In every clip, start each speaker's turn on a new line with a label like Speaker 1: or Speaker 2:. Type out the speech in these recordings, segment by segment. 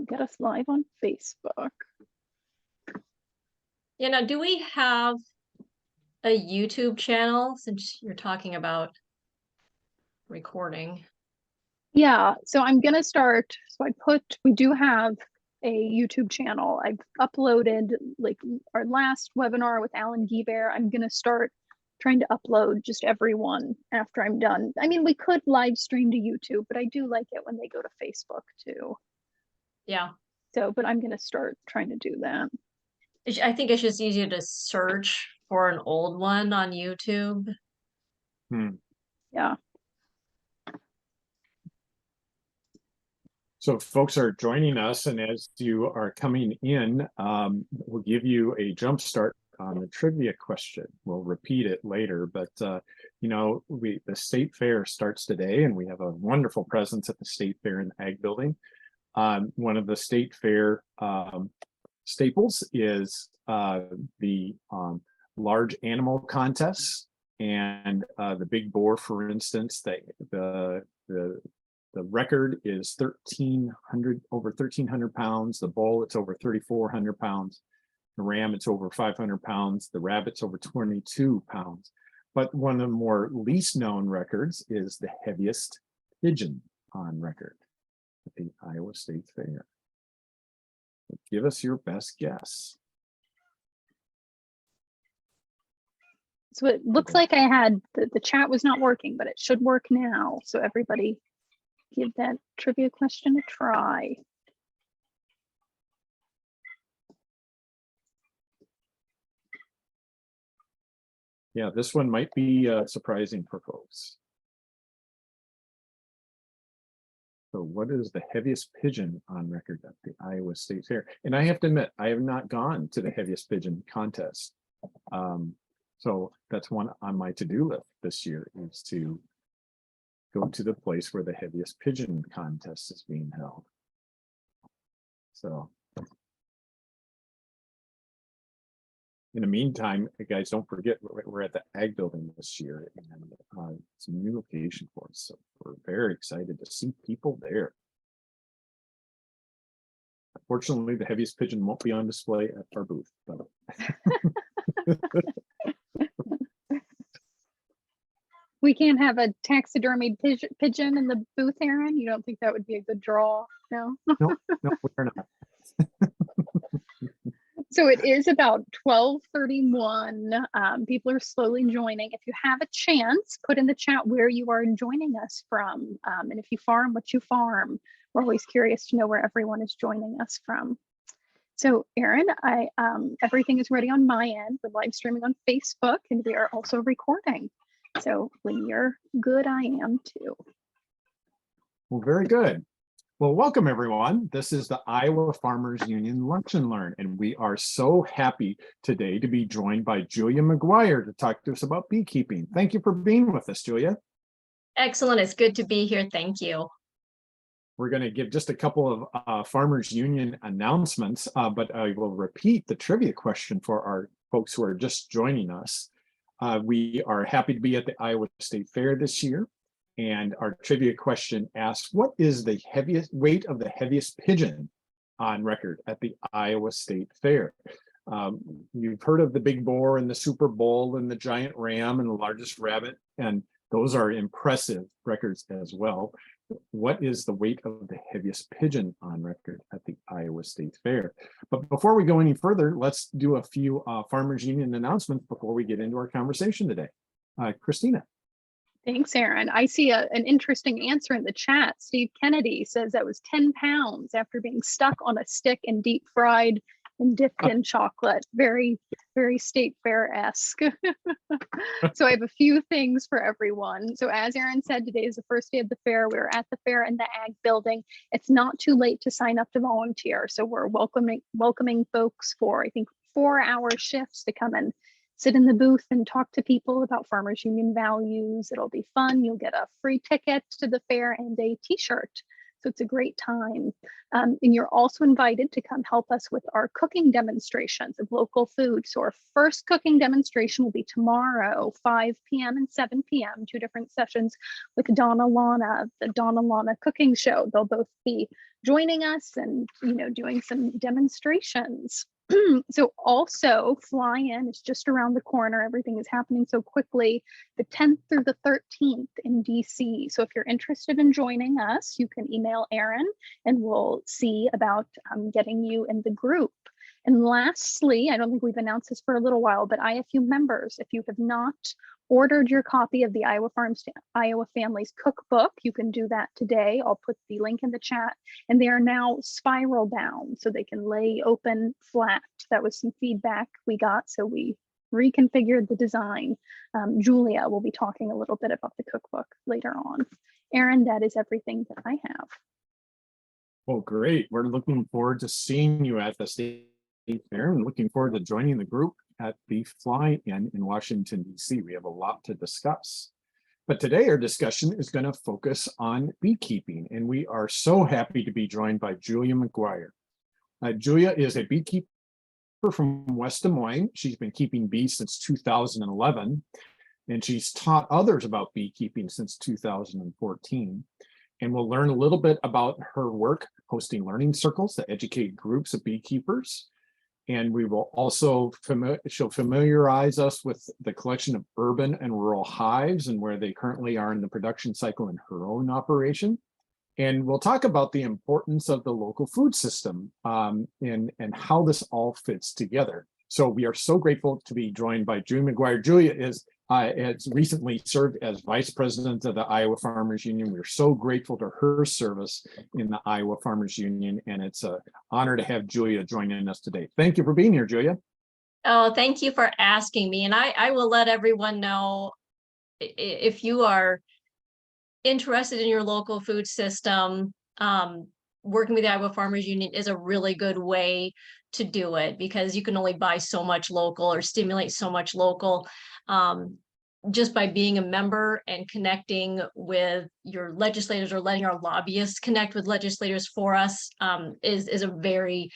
Speaker 1: get us live on Facebook.
Speaker 2: Yeah, now do we have a YouTube channel since you're talking about recording?
Speaker 1: Yeah, so I'm gonna start. So we do have a YouTube channel. I've uploaded like our last webinar with Alan Guibert. I'm gonna start trying to upload just everyone after I'm done. I mean, we could live stream to YouTube, but I do like it when they go to Facebook too.
Speaker 2: Yeah.
Speaker 1: So, but I'm gonna start trying to do that.
Speaker 2: I think it's just easier to search for an old one on YouTube.
Speaker 1: Yeah.
Speaker 3: So folks are joining us, and as you are coming in, we'll give you a jump start on the trivia question. We'll repeat it later, but you know, the state fair starts today, and we have a wonderful presence at the state fair in the Ag Building. One of the state fair staples is the large animal contests, and the big boar, for instance. The record is over 1,300 pounds. The bull, it's over 3,400 pounds. The ram, it's over 500 pounds. The rabbit's over 22 pounds. But one of the more least known records is the heaviest pigeon on record at the Iowa State Fair. But give us your best guess.
Speaker 1: So it looks like I had the chat was not working, but it should work now. So everybody give that trivia question a try.
Speaker 3: Yeah, this one might be surprising for folks. So what is the heaviest pigeon on record at the Iowa State Fair? And I have to admit, I have not gone to the heaviest pigeon contest. So that's one on my to-do list this year, is to go to the place where the heaviest pigeon contest is being held. So in the meantime, guys, don't forget we're at the Ag Building this year, and it's a new location for us. So we're very excited to see people there. Unfortunately, the heaviest pigeon won't be on display at our booth, but
Speaker 1: We can't have a taxidermied pigeon in the booth, Aaron? You don't think that would be a good draw? No?
Speaker 3: no, we're not.
Speaker 1: So it is about 12:31. People are slowly joining. If you have a chance, put in the chat where you are joining us from. And if you farm, what you farm. We're always curious to know where everyone is joining us from. So Aaron, everything is ready on my end. We're live streaming on Facebook, and we are also recording. So when you're good, I am too.
Speaker 3: Well, very good. Well, welcome everyone. This is the Iowa Farmers Union Lunch and Learn, and we are so happy today to be joined by Julia McGuire to talk to us about beekeeping. Thank you for being with us, Julia.
Speaker 2: Excellent. It's good to be here. Thank you.
Speaker 3: We're going to give just a couple of Farmers Union announcements, but I will repeat the trivia question for our folks who are just joining us. We are happy to be at the Iowa State Fair this year. And our trivia question asks, what is the heaviest weight of the heaviest pigeon on record at the Iowa State Fair? You've heard of the big boar and the super bull and the giant ram and the largest rabbit, and those are impressive records as well. What is the weight of the heaviest pigeon on record at the Iowa State Fair? But before we go any further, let's do a few Farmers Union announcements before we get into our conversation today. Christina.
Speaker 1: Thanks, Aaron. I see an interesting answer in the chat. Steve Kennedy says that was 10 pounds after being stuck on a stick and deep fried and dipped in chocolate. Very, very state fair-esque. So I have a few things for everyone. So as Aaron said, today is the first day of the fair. We're at the fair in the Ag Building. It's not too late to sign up to volunteer. So we're welcoming folks for, I think, 4-hour shifts to come and sit in the booth and talk to people about Farmers Union values. It'll be fun. You'll get a free ticket to the fair and a t-shirt. So it's a great time. And you're also invited to come help us with our cooking demonstrations of local food. So our first cooking demonstration will be tomorrow, 5 p.m. and 7 p.m., 2 different sessions with Donna Lana, the Donna Lana Cooking Show. They'll both be joining us and, doing some demonstrations. So also fly in, it's just around the corner. Everything is happening so quickly, the 10th through the 13th in DC. So if you're interested in joining us, you can email Erin and we'll see about getting you in the group. And lastly, I don't think we've announced this for a little while, but IFU members, if you have not ordered your copy of the Iowa Families Cookbook, you can do that today. I'll put the link in the chat. And they are now spiral bound, so they can lay open flat. That was some feedback we got, so we reconfigured the design. Julia will be talking a little bit about the cookbook later on. Erin, that is everything that I have.
Speaker 3: Well, great. We're looking forward to seeing you at the state fair and looking forward to joining the group at the fly-in in Washington, D.C. We have a lot to discuss. But today our discussion is going to focus on beekeeping, and we are so happy to be joined by Julia McGuire. Julia is a beekeeper from West Des Moines. She's been keeping bees since 2011, and she's taught others about beekeeping since 2014. And we'll learn a little bit about her work hosting learning circles to educate groups of beekeepers. And we will also, she'll familiarize us with the collection of urban and rural hives and where they currently are in the production cycle in her own operation. And we'll talk about the importance of the local food system and how this all fits together. So we are so grateful to be joined by Julia McGuire. Julia has recently served as vice president of the Iowa Farmers Union. We're so grateful to her service in the Iowa Farmers Union, and it's an honor to have Julia joining us today. Thank you for being here, Julia.
Speaker 2: Oh, thank you for asking me. And I will let everyone know, if you are interested in your local food system, working with the Iowa Farmers Union is a really good way to do it, because you can only buy so much local or stimulate so much local. Just by being a member and connecting with your legislators or letting our lobbyists connect with legislators for us is a very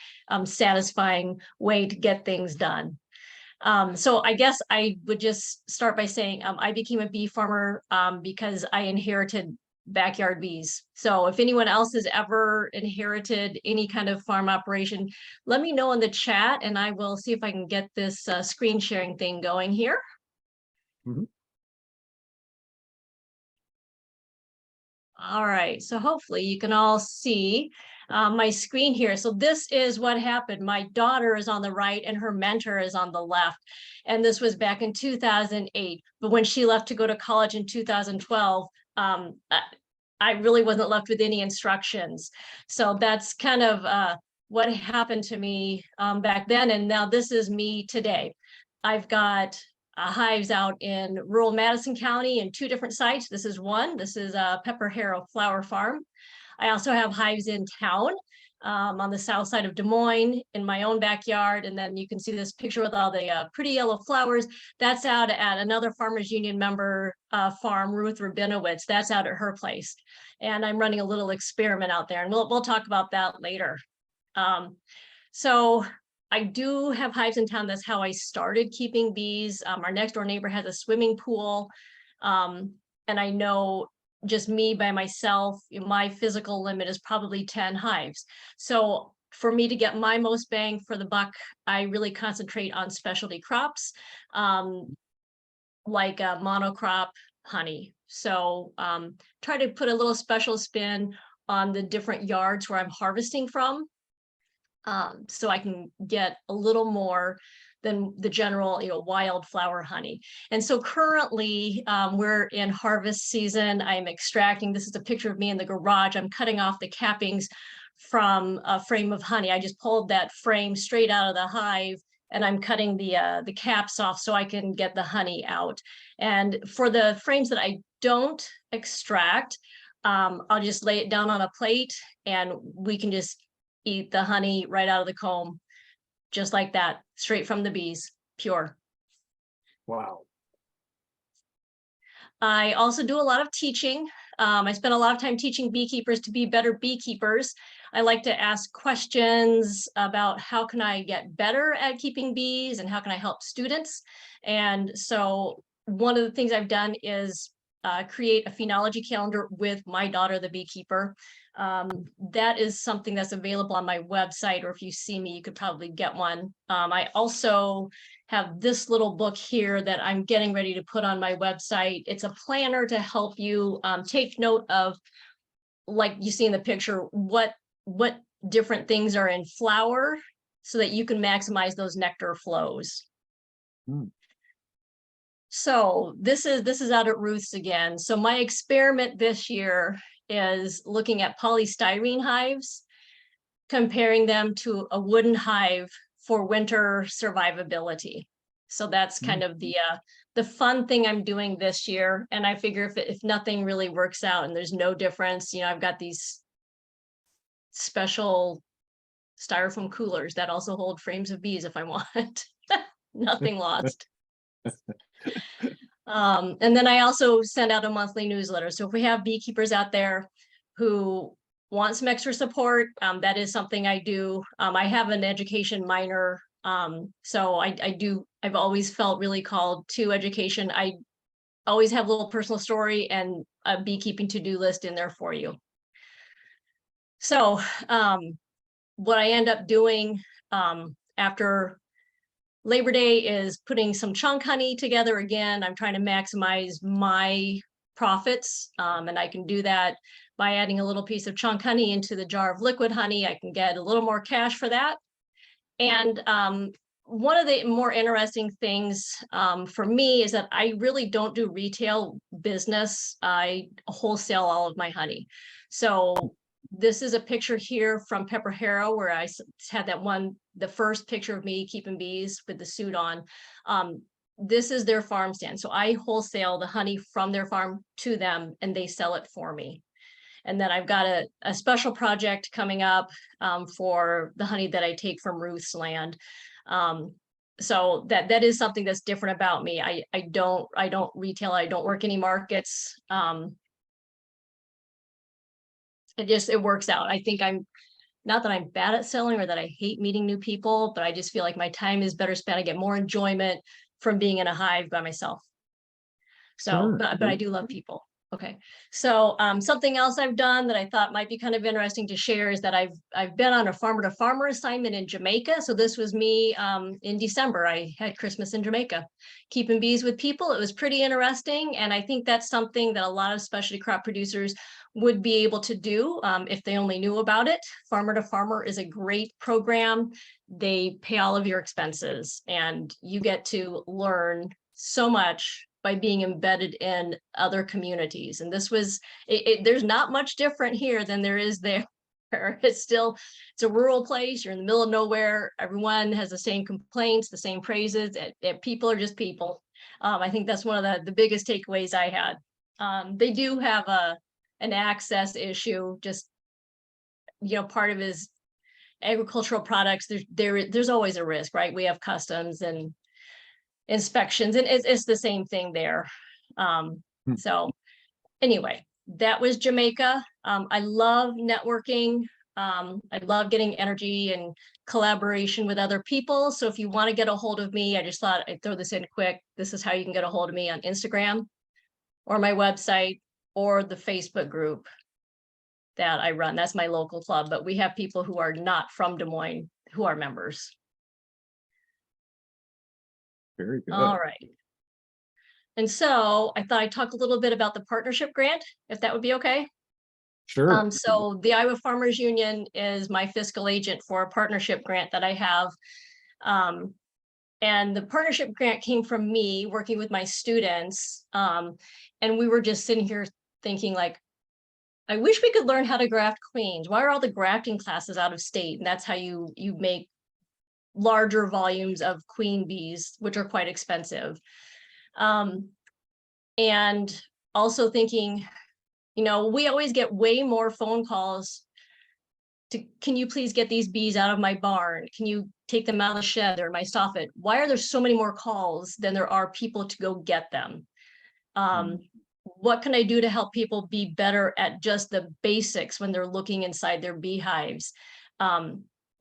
Speaker 2: satisfying way to get things done. So I guess I would just start by saying I became a bee farmer because I inherited backyard bees. So if anyone else has ever inherited any kind of farm operation, let me know in the chat and I will see if I can get this screen sharing thing going here.
Speaker 3: Mm-hmm.
Speaker 2: All right, so hopefully you can all see my screen here. So this is what happened. My daughter is on the right and her mentor is on the left. And this was back in 2008. But when she left to go to college in 2012, I really wasn't left with any instructions. So that's kind of what happened to me back then. And now this is me today. I've got hives out in rural Madison County in 2 different sites. This is one. This is Pepper Harrow Flower Farm. I also have hives in town on the south side of Des Moines in my own backyard. And then you can see this picture with all the pretty yellow flowers. That's out at another Farmers Union member farm, Ruth Rabinowitz. That's out at her place. And I'm running a little experiment out there, and we'll talk about that later. So I do have hives in town. That's how I started keeping bees. Our next door neighbor has a swimming pool. And I know just me by myself, my physical limit is probably 10 hives. So for me to get my most bang for the buck, I really concentrate on specialty crops, like monocrop honey. So try to put a little special spin on the different yards where I'm harvesting from. So I can get a little more than the general, wildflower honey. And so currently we're in harvest season. I'm extracting, this is a picture of me in the garage. I'm cutting off the cappings from a frame of honey. I just pulled that frame straight out of the hive and I'm cutting the caps off so I can get the honey out. And for the frames that I don't extract, I'll just lay it down on a plate and we can just eat the honey right out of the comb, just like that, straight from the bees, pure.
Speaker 3: Wow.
Speaker 2: I also do a lot of teaching. I spend a lot of time teaching beekeepers to be better beekeepers. I like to ask questions about how can I get better at keeping bees and how can I help students. And so one of the things I've done is create a phenology calendar with my daughter, the beekeeper. That is something that's available on my website, or if you see me, you could probably get one. I also have this little book here that I'm getting ready to put on my website. It's a planner to help you take note of, like you see in the picture, what different things are in flower so that you can maximize those nectar flows.
Speaker 3: Mm.
Speaker 2: So this is out at Ruth's again. So my experiment this year is looking at polystyrene hives, comparing them to a wooden hive for winter survivability. So that's kind of the fun thing I'm doing this year. And I figure if nothing really works out and there's no difference, you know, I've got these special styrofoam coolers that also hold frames of bees if I want. Nothing lost. And then I also send out a monthly newsletter. So if we have beekeepers out there who want some extra support, that is something I do. I have an education minor. So I've always felt really called to education. I always have a little personal story and a beekeeping to-do list in there for you. So what I end up doing after Labor Day is putting some chunk honey together again. I'm trying to maximize my profits, and I can do that by adding a little piece of chunk honey into the jar of liquid honey. I can get a little more cash for that. And one of the more interesting things for me is that I really don't do retail business. I wholesale all of my honey. So this is a picture here from Pepper Harrow where I had that one, the first picture of me keeping bees with the suit on. This is their farm stand. So I wholesale the honey from their farm to them and they sell it for me. And then I've got a special project coming up for the honey that I take from Ruth's land. So that is something that's different about me. I don't retail, I don't work any markets. It works out. I think not that I'm bad at selling or that I hate meeting new people, but I just feel like my time is better spent. I get more enjoyment from being in a hive by myself. So,
Speaker 3: Sure.
Speaker 2: but I do love people. Okay. So something else I've done that I thought might be kind of interesting to share is that I've been on a farmer to farmer assignment in Jamaica. So this was me in December. I had Christmas in Jamaica, keeping bees with people. It was pretty interesting. And I think that's something that a lot of specialty crop producers would be able to do if they only knew about it. Farmer to Farmer is a great program. They pay all of your expenses and you get to learn so much by being embedded in other communities. And this was, there's not much different here than there is there. It's a rural place. You're in the middle of nowhere. Everyone has the same complaints, the same praises. People are just people. I think that's one of the biggest takeaways I had. They do have an access issue, just, you know, part of his agricultural products. There's always a risk, right? We have customs and inspections, and it's the same thing there. So anyway, that was Jamaica. I love networking. I love getting energy and collaboration with other people. So if you want to get a hold of me, I just thought I'd throw this in quick. This is how you can get a hold of me on Instagram or my website or the Facebook group that I run. That's my local club, but we have people who are not from Des Moines who are members.
Speaker 3: Very good.
Speaker 2: All right. And so I thought I'd talk a little bit about the partnership grant, if that would be okay.
Speaker 3: Sure.
Speaker 2: So the Iowa Farmers Union is my fiscal agent for a partnership grant that I have. And the partnership grant came from me working with my students. And we were just sitting here thinking like, I wish we could learn how to graft queens. Why are all the grafting classes out of state? And that's how you make larger volumes of queen bees, which are quite expensive. And also thinking, you know, we always get way more phone calls to, can you please get these bees out of my barn? Can you take them out of the shed or my soffit? Why are there so many more calls than there are people to go get them? What can I do to help people be better at just the basics when they're looking inside their beehives?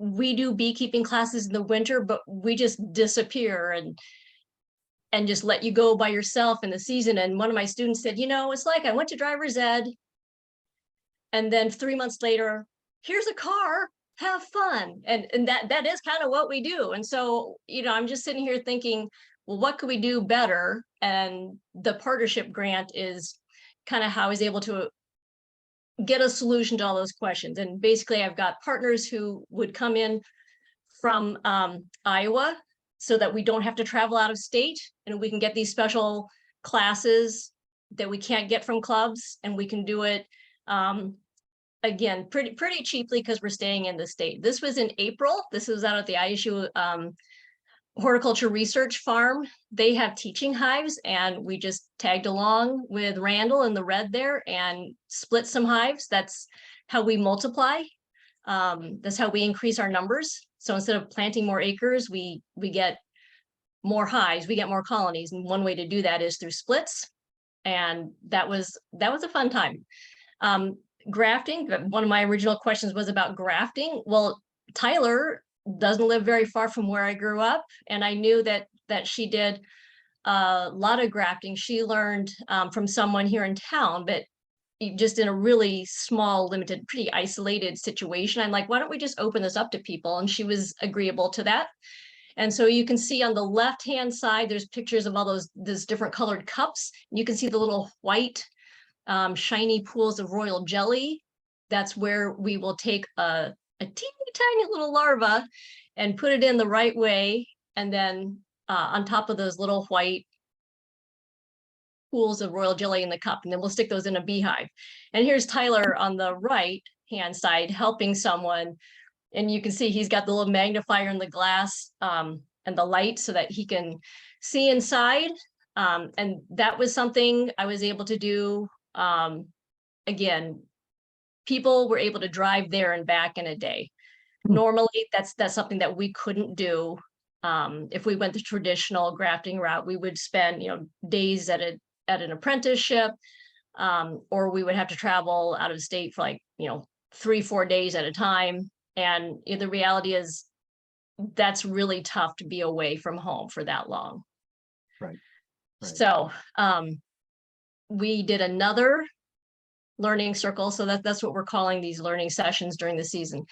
Speaker 2: We do beekeeping classes in the winter, but we just disappear. And and just let you go by yourself in the season. And one of my students said, it's like I went to driver's ed, and then 3 months later, here's a car, have fun. And that is kind of what we do. And so, I'm just sitting here thinking, well, what could we do better? And the partnership grant is kind of how I was able to get a solution to all those questions. And basically, I've got partners who would come in from Iowa so that we don't have to travel out of state, and we can get these special classes that we can't get from clubs, and we can do it again pretty cheaply because we're staying in the state. This was in April. This was out at the ISU horticulture research farm. They have teaching hives, and we just tagged along with Randall in the red there and split some hives. That's how we multiply. That's how we increase our numbers. So instead of planting more acres, we get more hives, we get more colonies. And one way to do that is through splits. And that was a fun time. Grafting, one of my original questions was about grafting. Well, Tyler doesn't live very far from where I grew up, and I knew that she did a lot of grafting. She learned from someone here in town, but just in a really small, limited, pretty isolated situation. I'm like, why don't we just open this up to people? And she was agreeable to that. And so you can see on the left-hand side, there's pictures of all those different colored cups. You can see the little white, shiny pools of royal jelly. That's where we will take a teeny tiny little larva and put it in the right way. And then on top of those little white pools of royal jelly in the cup, and then we'll stick those in a beehive. And here's Tyler on the right hand side helping someone, and you can see he's got the little magnifier in the glass and the light so that he can see inside. And that was something I was able to do. Again, people were able to drive there and back in a day. Normally, that's something that we couldn't do. If we went the traditional grafting route, we would spend days at an apprenticeship, or we would have to travel out of state for 3-4 days at a time. And the reality is that's really tough to be away from home for that long.
Speaker 3: Right.
Speaker 2: So we did another learning circle. So that's what we're calling these learning sessions during the season.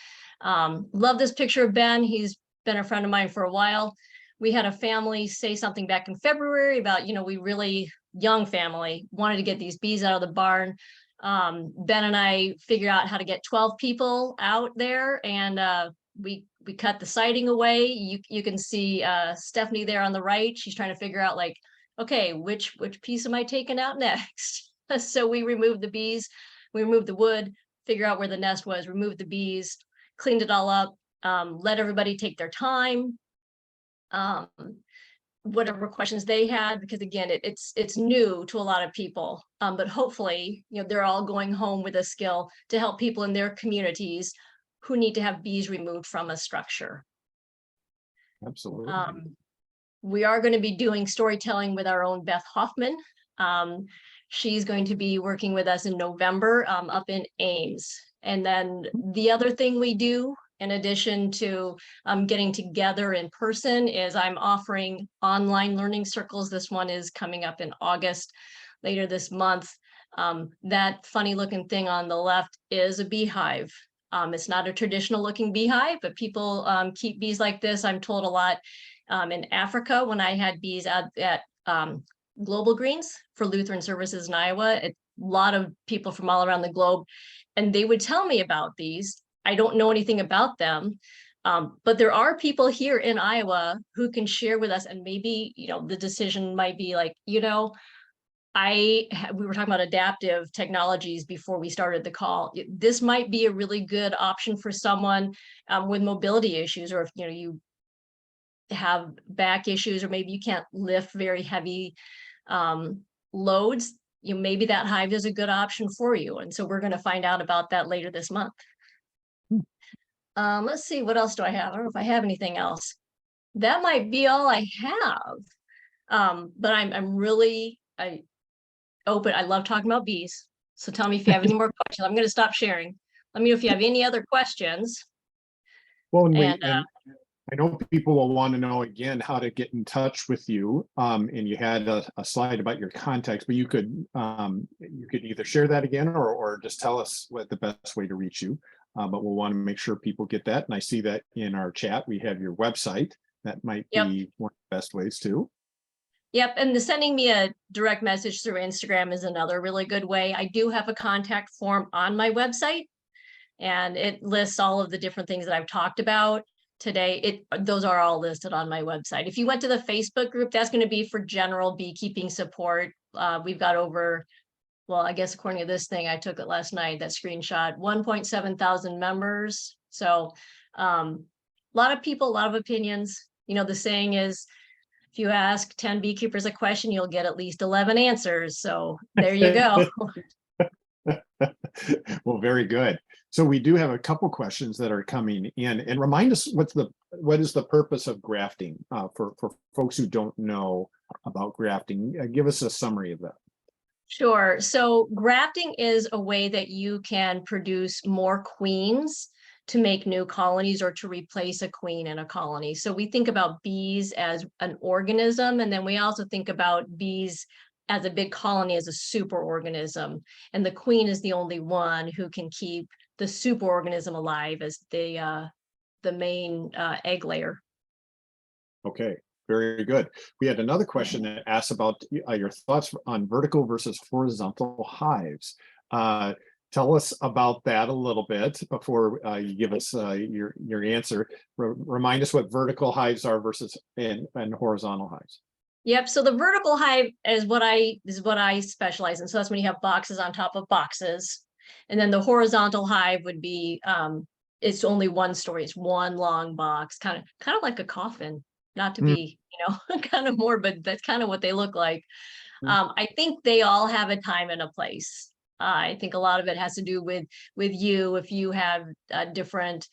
Speaker 2: Love this picture of Ben. He's been a friend of mine for a while. We had a family say something back in February about, we really young family wanted to get these bees out of the barn. Ben and I figured out how to get 12 people out there, and we cut the siding away. You can see Stephanie there on the right. She's trying to figure out okay, which piece am I taking out next? So we removed the bees, we removed the wood, figure out where the nest was, removed the bees, cleaned it all up, let everybody take their time. Whatever questions they had, because again, it's new to a lot of people, but hopefully, they're all going home with a skill to help people in their communities who need to have bees removed from a structure.
Speaker 3: Absolutely.
Speaker 2: We are going to be doing storytelling with our own Beth Hoffman. She's going to be working with us in November up in Ames. And then the other thing we do, in addition to getting together in person, is I'm offering online learning circles. This one is coming up in August, later this month. That funny looking thing on the left is a beehive. It's not a traditional looking beehive, but people keep bees like this. I'm told a lot in Africa when I had bees at Global Greens for Lutheran Services in Iowa. A lot of people from all around the globe, and they would tell me about these. I don't know anything about them, but there are people here in Iowa who can share with us, and maybe, the decision might be we were talking about adaptive technologies before we started the call. This might be a really good option for someone with mobility issues, or if, you have back issues, or maybe you can't lift very heavy loads, maybe that hive is a good option for you. And so we're going to find out about that later this month. Let's see, what else do I have? I don't know if I have anything else. That might be all I have. But I'm really open. I love talking about bees. So tell me if you have any more questions. I'm going to stop sharing. Let me know if you have any other questions.
Speaker 3: Well, I know people will want to know again how to get in touch with you. And you had a slide about your contacts, but you could either share that again or just tell us what the best way to reach you. But we'll want to make sure people get that. And I see that in our chat, we have your website. That might be one of the best ways too.
Speaker 2: Yep, and sending me a direct message through Instagram is another really good way. I do have a contact form on my website, and it lists all of the different things that I've talked about today. Those are all listed on my website. If you went to the Facebook group, that's going to be for general beekeeping support. We've got over, well, I guess according to this thing, I took it last night, that screenshot, 1.7 thousand members. So a lot of people, a lot of opinions. You know, the saying is, if you ask 10 beekeepers a question, you'll get at least 11 answers. So there you go.
Speaker 3: Well, very good. So we do have a couple questions that are coming in, and remind us what is the purpose of grafting for folks who don't know about grafting. Give us a summary of that.
Speaker 2: Sure. So grafting is a way that you can produce more queens to make new colonies or to replace a queen in a colony. So we think about bees as an organism, and then we also think about bees as a big colony as a superorganism. And the queen is the only one who can keep the superorganism alive as the main egg layer.
Speaker 3: Okay, very good. We had another question that asks about your thoughts on vertical versus horizontal hives. Tell us about that a little bit before you give us your answer. Remind us what vertical hives are versus and horizontal hives.
Speaker 2: Yep. So the vertical hive is what I specialize in. So that's when you have boxes on top of boxes. And then the horizontal hive would be it's only one story. It's one long box, kind of like a coffin, not to be, kind of morbid. That's kind of what they look like. I think they all have a time and a place. I think a lot of it has to do with you. If you have different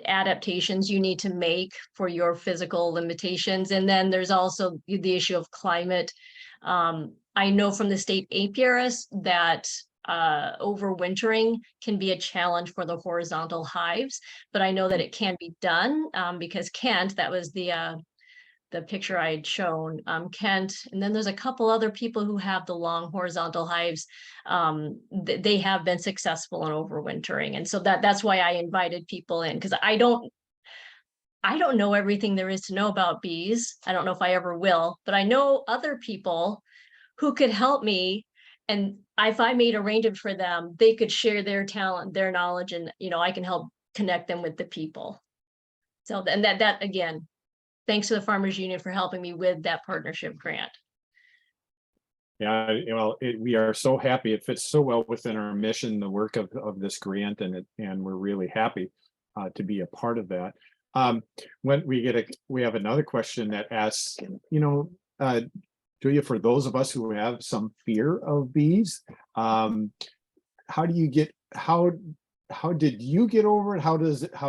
Speaker 2: adaptations you need to make for your physical limitations. And then there's also the issue of climate. I know from the state apiarist that overwintering can be a challenge for the horizontal hives, but I know that it can be done because Kent, that was the picture I had shown, Kent, and then there's a couple other people who have the long horizontal hives. They have been successful in overwintering. And so that's why I invited people in, because I don't know everything there is to know about bees. I don't know if I ever will, but I know other people who could help me. And if I made arrangements for them, they could share their talent, their knowledge, and I can help connect them with the people. So, and that again, thanks to the Farmers Union for helping me with that partnership grant.
Speaker 3: Yeah, well, we are so happy. It fits so well within our mission, the work of this grant, and we're really happy to be a part of that. When we have another question that asks, Julia, for those of us who have some fear of bees, how did you get over it? How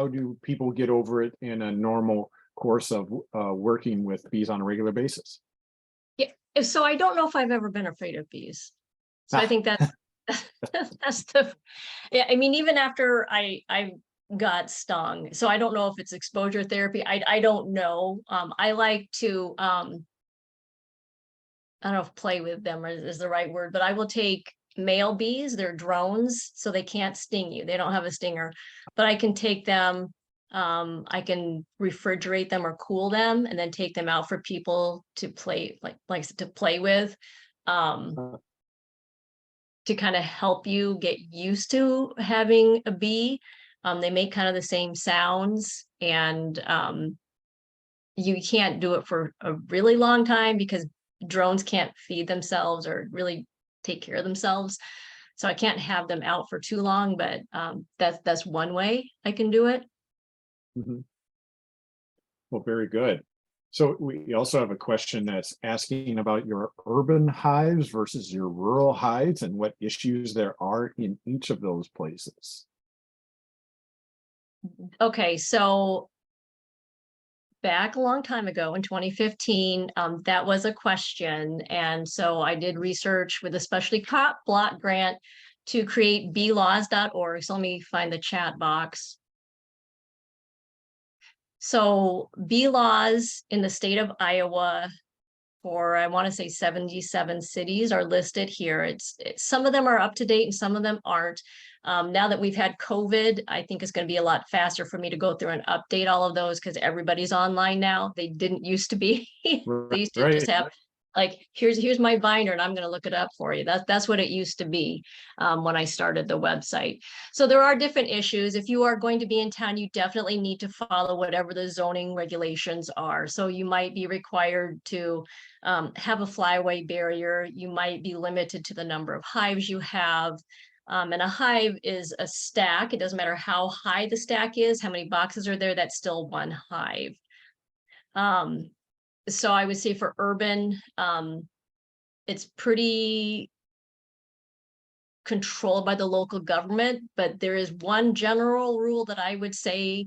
Speaker 3: do people get over it in a normal course of working with bees on a regular basis?
Speaker 2: Yeah, so I don't know if I've ever been afraid of bees. So I think that's yeah. I mean, even after I got stung, so I don't know if it's exposure therapy. I don't know. I like to I don't know if play with them is the right word, but I will take male bees. They're drones, so they can't sting you. They don't have a stinger, but I can take them. I can refrigerate them or cool them and then take them out for people to play, like to play with, to kind of help you get used to having a bee. They make kind of the same sounds, and you can't do it for a really long time because drones can't feed themselves or really take care of themselves. So I can't have them out for too long, but that's one way I can do it.
Speaker 3: Mm-hmm. Well, very good. So we also have a question that's asking about your urban hives versus your rural hives and what issues there are in each of those places.
Speaker 2: Okay, so back a long time ago in 2015, that was a question. And so I did research with a specialty crop block grant to create beelaws.org. So let me find the chat box. So bee laws in the state of Iowa for, I want to say 77 cities are listed here. Some of them are up to date and some of them aren't. Now that we've had COVID, I think it's going to be a lot faster for me to go through and update all of those because everybody's online now. They didn't used to be. They used to just
Speaker 3: Right.
Speaker 2: have like, here's my binder and I'm going to look it up for you. That's what it used to be when I started the website. So there are different issues. If you are going to be in town, you definitely need to follow whatever the zoning regulations are. So you might be required to have a flyaway barrier. You might be limited to the number of hives you have. And a hive is a stack. It doesn't matter how high the stack is, how many boxes are there, that's still one hive. So I would say for urban, it's pretty controlled by the local government, but there is one general rule that I would say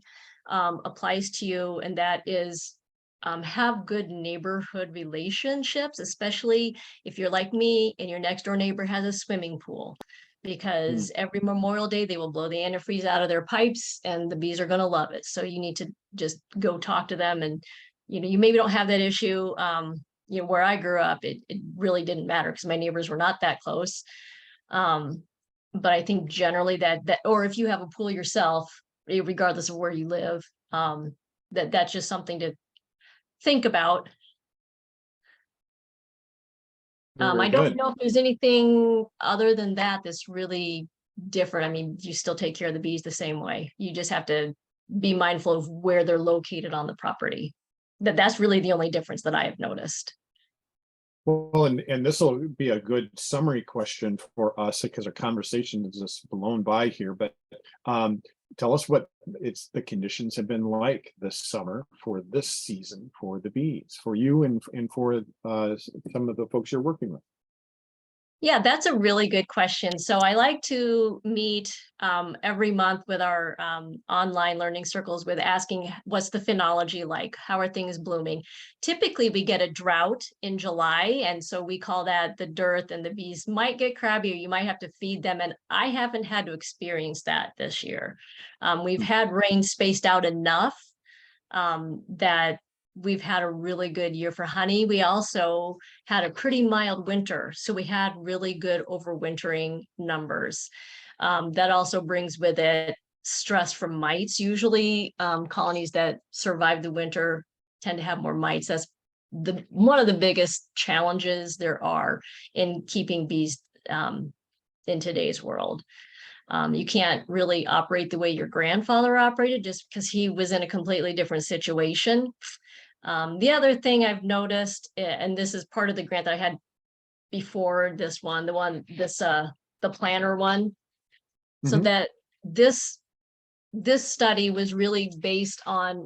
Speaker 2: applies to you, and that is have good neighborhood relationships, especially if you're like me and your next door neighbor has a swimming pool, because every Memorial Day they will blow the antifreeze out of their pipes and the bees are going to love it. So you need to just go talk to them, and you maybe don't have that issue. Where I grew up, it really didn't matter because my neighbors were not that close. But I think generally that or if you have a pool yourself, regardless of where you live, that's just something to think about. I don't know if there's anything other than that that's really different. I mean, you still take care of the bees the same way. You just have to be mindful of where they're located on the property. That's really the only difference that I have noticed.
Speaker 3: Well, and this will be a good summary question for us because our conversation is just blown by here. But tell us what the conditions have been like this summer for this season for the bees, for you and for some of the folks you're working with.
Speaker 2: Yeah, that's a really good question. So I like to meet every month with our online learning circles with asking, what's the phenology like? How are things blooming? Typically, we get a drought in July, and so we call that the dearth, and the bees might get crabby, or you might have to feed them. And I haven't had to experience that this year. We've had rain spaced out enough that we've had a really good year for honey. We also had a pretty mild winter, so we had really good overwintering numbers. That also brings with it stress from mites. Usually colonies that survive the winter tend to have more mites. That's one of the biggest challenges there are in keeping bees in today's world. You can't really operate the way your grandfather operated just because he was in a completely different situation. The other thing I've noticed, and this is part of the grant that I had before this one, the planner one, so that this study was really based on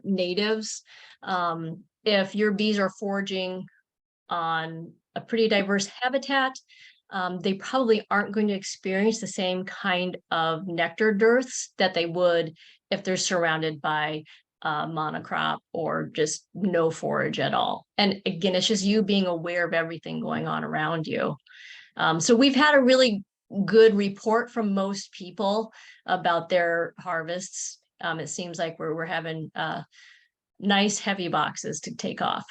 Speaker 2: natives. If your bees are foraging on a pretty diverse habitat, they probably aren't going to experience the same kind of nectar dearths that they would if they're surrounded by monocrop or just no forage at all. And again, it's just you being aware of everything going on around you. So we've had a really good report from most people about their harvests. It seems like we're having nice heavy boxes to take off.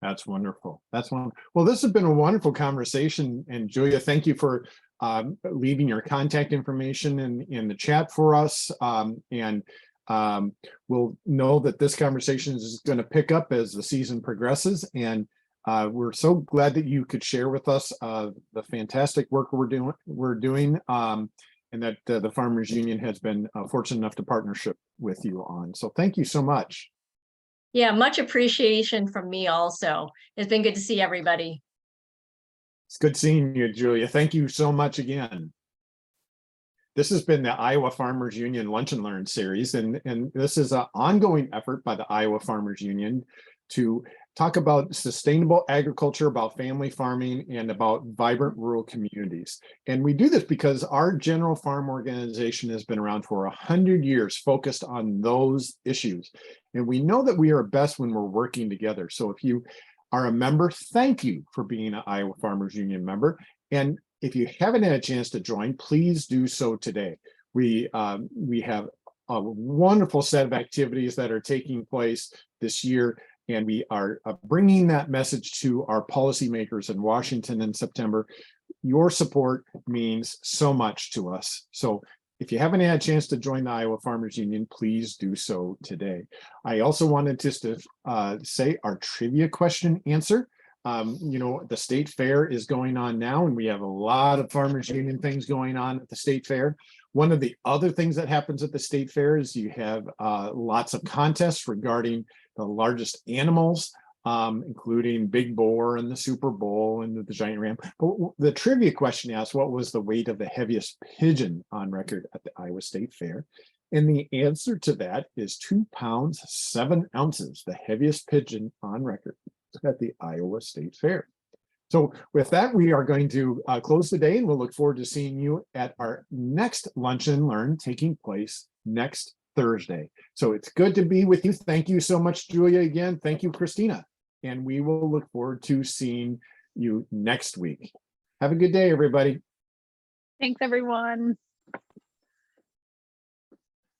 Speaker 3: That's wonderful. That's wonderful. Well, this has been a wonderful conversation. And Julia, thank you for leaving your contact information in the chat for us. We'll know that this conversation is going to pick up as the season progresses. And we're so glad that you could share with us the fantastic work we're doing, and that the Farmers Union has been fortunate enough to partnership with you on. So thank you so much.
Speaker 2: Yeah, much appreciation from me also. It's been good to see everybody.
Speaker 3: It's good seeing you, Julia. Thank you so much again. This has been the Iowa Farmers Union Lunch and Learn series, and this is an ongoing effort by the Iowa Farmers Union to talk about sustainable agriculture, about family farming, and about vibrant rural communities. And we do this because our General Farm Organization has been around for 100 years, focused on those issues. And we know that we are best when we're working together. So if you are a member, thank you for being an Iowa Farmers Union member. And if you haven't had a chance to join, please do so today. We have a wonderful set of activities that are taking place this year. And we are bringing that message to our policymakers in Washington in September. Your support means so much to us. So if you haven't had a chance to join the Iowa Farmers Union, please do so today. I also wanted just to say our trivia question answer. You know, the state fair is going on now, and we have a lot of Farmers Union things going on at the state fair. One of the other things that happens at the state fair is you have lots of contests regarding the largest animals, including Big Boar and the Super Bowl and the Giant Ram. But the trivia question asks, what was the weight of the heaviest pigeon on record at the Iowa State Fair? And the answer to that is 2 pounds, 7 ounces, the heaviest pigeon on record at the Iowa State Fair. So with that, we are going to close the day, and we'll look forward to seeing you at our next Lunch and Learn taking place next Thursday. So it's good to be with you. Thank you so much, Julia, again. Thank you, Christina. And we will look forward to seeing you next week. Have a good day, everybody.
Speaker 1: Thanks, everyone.